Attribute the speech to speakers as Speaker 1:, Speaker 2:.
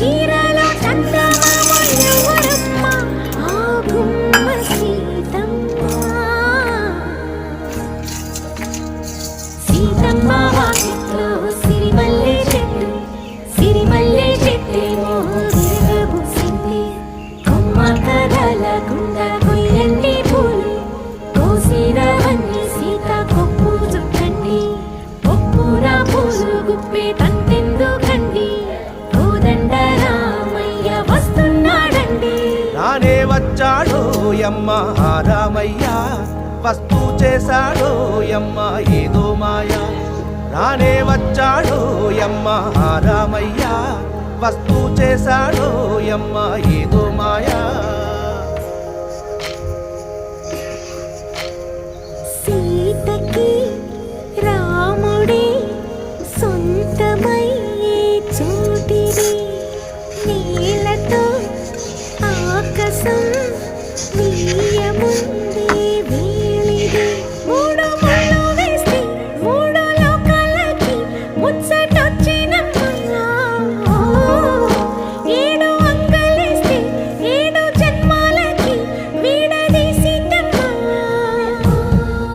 Speaker 1: చీరలో చందమామ ఎవరమ్మ ఆ గుమ్మ సీతమ్మ సీతమ్మ వాకిట్లో సిరిమల్లె చెట్టేమో విరగబూసింది కొమ్మ కదలకుండా కొయ్యండి పూలు కోసిరవన్నీ సీత కొప్పు చుట్టండి ఒప్పున పూలు గుప్పే తంతెందుకండి కోదండ రామయ్య వస్తున్నాడండి
Speaker 2: రానే వచ్చాడో యమ్మ రామయ్య వస్తూ చేశాడో యమ్మ ఏదో మాయా రానే వచ్చాడో యమ్మ రామయ్య వస్తూ చేశాడో యమ్మ ఏదో మాయా
Speaker 1: సీతకి రాముడే సొంతమయ్యే చోటిది నీలతో ఆకాశం వీయముంది